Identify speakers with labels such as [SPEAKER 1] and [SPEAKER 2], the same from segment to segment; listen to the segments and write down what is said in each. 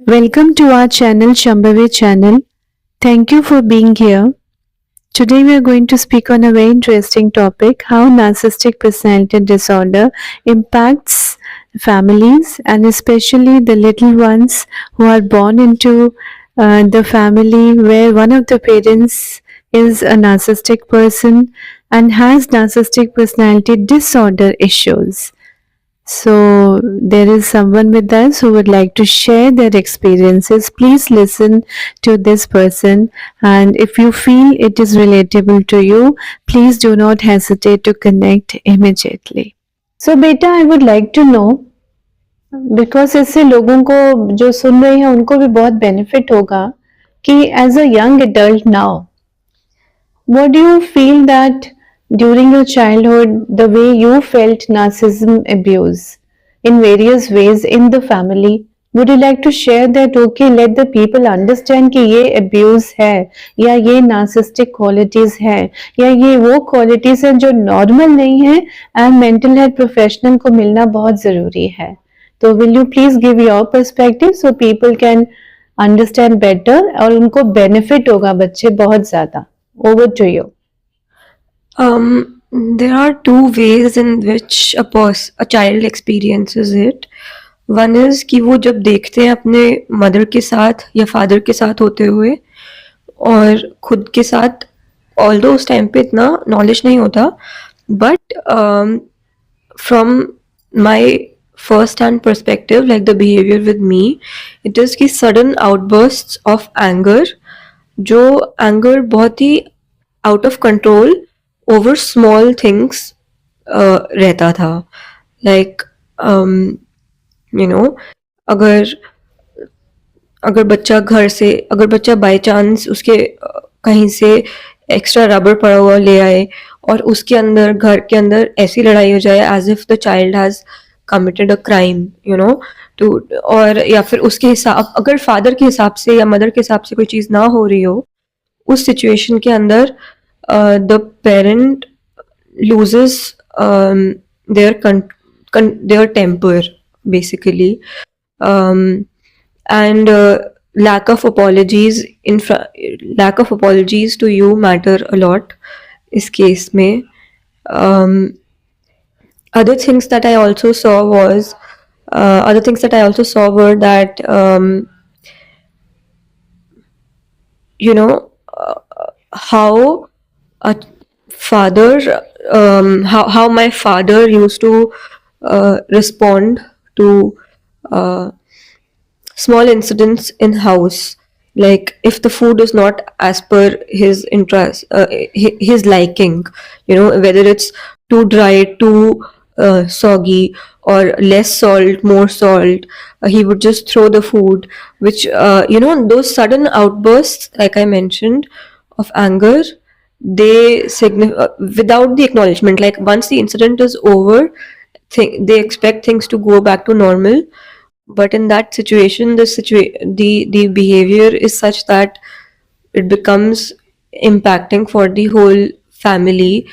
[SPEAKER 1] Welcome to our channel, Shambhavi channel. Thank you for being here. Today we are going to speak on a very interesting topic, how narcissistic personality disorder impacts families and especially the little ones who are born into the family where one of the parents is a narcissistic person and has narcissistic personality disorder issues. So, there is someone with us who would like to share their experiences. Please listen to this person, and if you feel it is relatable to you, please do not hesitate to connect immediately. So, beta, I would like to know because इससे लोगों को जो सुन रहे हैं उनको भी बहुत benefit होगा कि as a young adult now what do you feel that during your childhood, the way you felt narcissism abuse in various ways in the family? Would you like to share that? Okay, let the people understand कि ये abuse है या ये narcissistic qualities है या ये वो qualities हैं जो normal नहीं है and mental health professional को मिलना बहुत ज़रूरी है. तो will you please give your perspective so people can understand better और उनको benefit होगा बच्चे बहुत ज़्यादा. Over to you.
[SPEAKER 2] There are two ways in which a child experiences it. One is कि वो जब देखते हैं अपने मदर के साथ या फादर के साथ होते हुए और खुद के साथ ऑल्दो उस टाइम पे इतना नॉलेज नहीं होता but from my first hand perspective like the behaviour with me it is कि सडन आउटबर्स्ट ऑफ एंगर जो एंगर बहुत ही out of control over small things रहता था लाइक यू नो अगर अगर बच्चा बाय चांस उसके कहीं से एक्स्ट्रा रबर पड़ा हुआ ले आए और उसके अंदर घर के अंदर ऐसी लड़ाई हो जाए as if the child has committed a crime to और या फिर उसके हिसाब अगर फादर के हिसाब से या मदर के हिसाब से कोई चीज़ ना हो रही हो उस सिचुएशन के अंदर the parent loses their temper basically and lack of apologies to you matter a lot इस केस में other things that I also saw were that how a father how my father used to respond to small incidents in house, like if the food is not as per his interest, his liking, whether it's too dry, too soggy, or less salt, more salt, he would just throw the food, which those sudden outbursts, like I mentioned, of anger, they without the acknowledgement, like once the incident is over, they expect things to go back to normal, but in that situation the behavior is such that it becomes impacting for the whole family.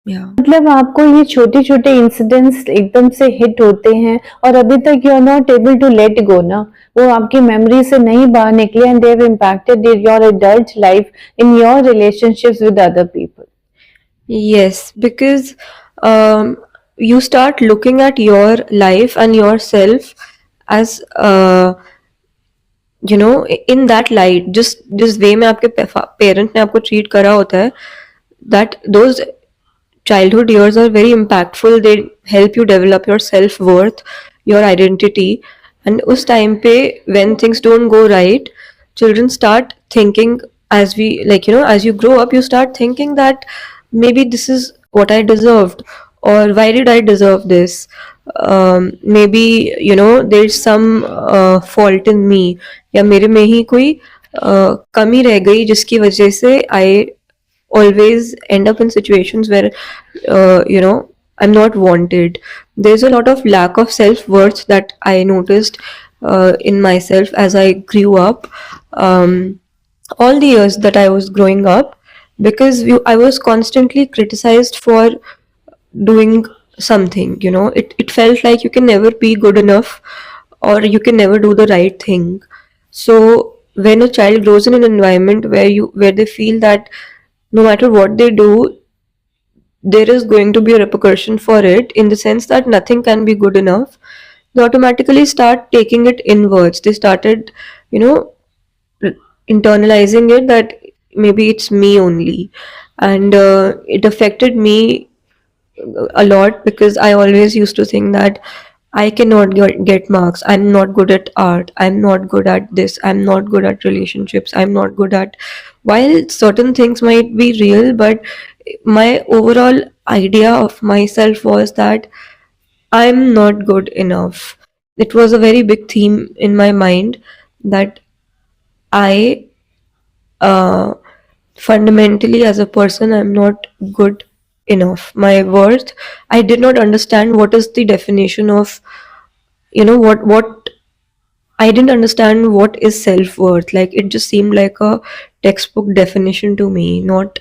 [SPEAKER 1] मतलब आपको ये छोटे छोटे incidents एकदम से hit होते हैं और अभी तक you are not able to let go ना, वो आपकी मेमोरी से नहीं बाहर निकले and they have impacted your adult life in your relationships with other people.
[SPEAKER 2] Yes, because you start looking at your life and yourself as in that light, जिस वे में आपके पेरेंट ने आपको ट्रीट करा होता है, that those childhood years are very impactful. They help you develop your self-worth, your identity, and उस time पे when things don't go right, children start thinking, as you grow up, you start thinking that maybe this is what I deserved, or why did I deserve this? Maybe there's some fault in me, या मेरे में ही कोई कमी रह गई जिसकी वजह से I always end up in situations where I'm not wanted. There's a lot of lack of self-worth that I noticed in myself as I grew up, all the years that I was growing up, because I was constantly criticized for doing something. It felt like you can never be good enough, or you can never do the right thing. So when a child grows in an environment where they feel that no matter what they do, there is going to be a repercussion for it, in the sense that nothing can be good enough, they automatically start taking it inwards. They started, you know, internalizing it that maybe it's me only. And it affected me a lot, because I always used to think that I cannot get marks. I'm not good at art. I'm not good at this. I'm not good at relationships. I'm not good at. While certain things might be real, but my overall idea of myself was that I'm not good enough. It was a very big theme in my mind that I uh, fundamentally, as a person, I'm not good enough. My worth, I did not understand what is the definition of, what I didn't understand what is self-worth. Like, it just seemed like a textbook definition to me, not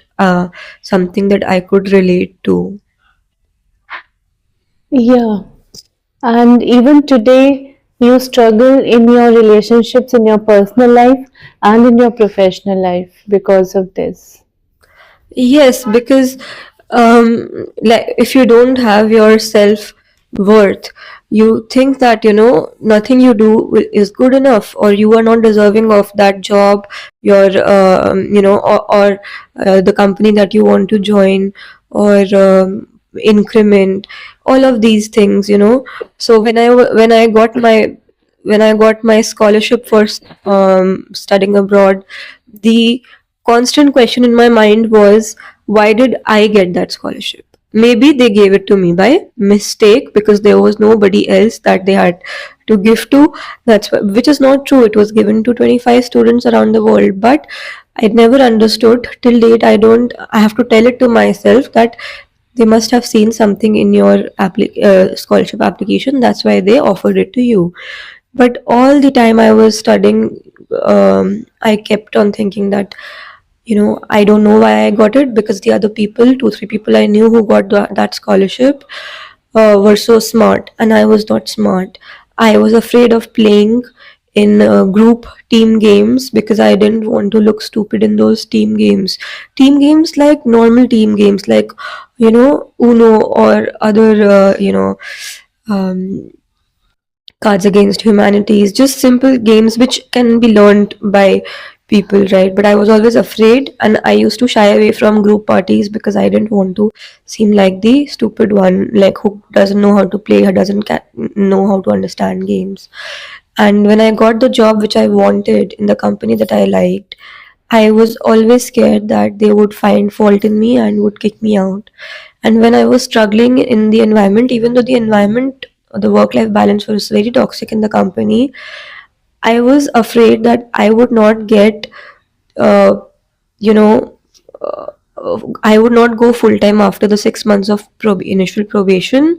[SPEAKER 2] something that I could relate to.
[SPEAKER 1] Yeah. And even today, you struggle in your relationships, in your personal life, and in your professional life because of this.
[SPEAKER 2] Yes, because like, if you don't have your self worth, you think that nothing you do is good enough, or you are not deserving of that job, your or the company that you want to join, or increment, all of these things. So when I got my scholarship for studying abroad, the constant question in my mind was, why did I get that scholarship? Maybe they gave it to me by mistake, because there was nobody else that they had to give to. Which is not true. It was given to 25 students around the world, but I never understood till date. I have to tell it to myself that they must have seen something in your scholarship application. That's why they offered it to you. But all the time I was studying, I kept on thinking that, I don't know why I got it, because the other people, two, three people I knew who got that scholarship, were so smart, and I was not smart. I was afraid of playing in group team games, because I didn't want to look stupid in those team games. Team games, like normal team games, like, Uno, or other, um, Cards Against Humanities, just simple games which can be learned by people, right? But I was always afraid, and I used to shy away from group parties, because I didn't want to seem like the stupid one, like who doesn't know how to play, who doesn't know how to understand games. And when I got the job which I wanted in the company that I liked, I was always scared that they would find fault in me and would kick me out. And when I was struggling in the environment, even though the environment, the work life balance was very toxic in the company, I was afraid that I would not get, uh, you know, uh, I would not go full time after the 6 months of initial probation,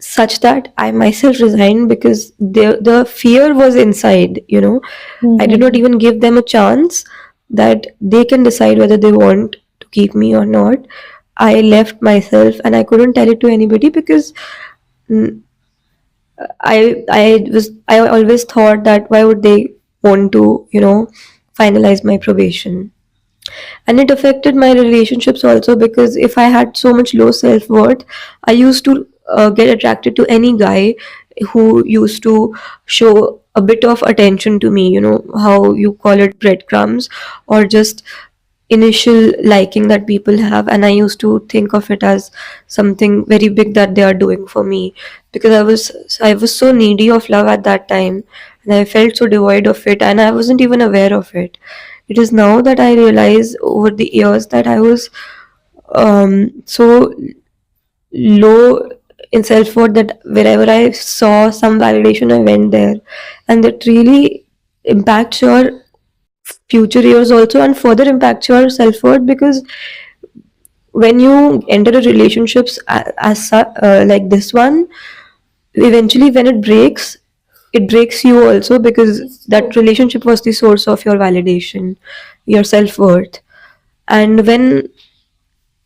[SPEAKER 2] such that I myself resigned, because the fear was inside. I did not
[SPEAKER 1] Mhm.
[SPEAKER 2] even give them a chance that they can decide whether they want to keep me or not. I left myself, and I couldn't tell it to anybody, because mm, I always thought that why would they want to finalize my probation. And it affected my relationships also, because if I had so much low self-worth, I used to get attracted to any guy who used to show a bit of attention to me, how you call it, breadcrumbs, or just initial liking that people have. And I used to think of it as something very big that they are doing for me, because I was so needy of love at that time, and I felt so devoid of it, and I wasn't even aware of it. It is now that I realize over the years that I was so low in self worth that wherever I saw some validation, I went there. And that really impacts your future years also, and further impacts your self worth, because when you enter a relationships like this one, eventually when it breaks you also, because that relationship was the source of your validation, your self worth. And when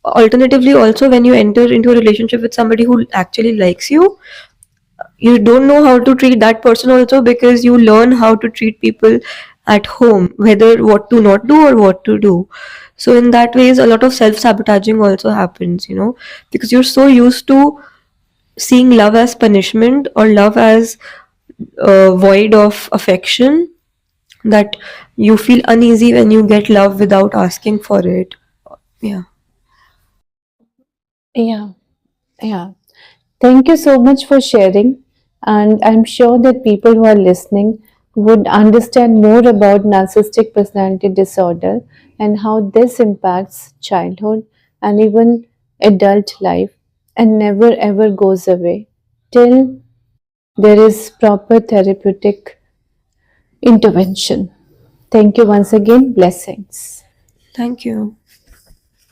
[SPEAKER 2] alternatively also, when you enter into a relationship with somebody who actually likes you, you don't know how to treat that person also, because you learn how to treat people at home, whether what to not do or what to do. So in that ways a lot of self-sabotaging also happens, because you're so used to seeing love as punishment or love as void of affection, that you feel uneasy when you get love without asking for it. Yeah.
[SPEAKER 1] Yeah, yeah. Thank you so much for sharing. And I'm sure that people who are listening would understand more about narcissistic personality disorder and how this impacts childhood and even adult life and never ever goes away till there is proper therapeutic intervention. Thank you once again. Blessings.
[SPEAKER 2] Thank you.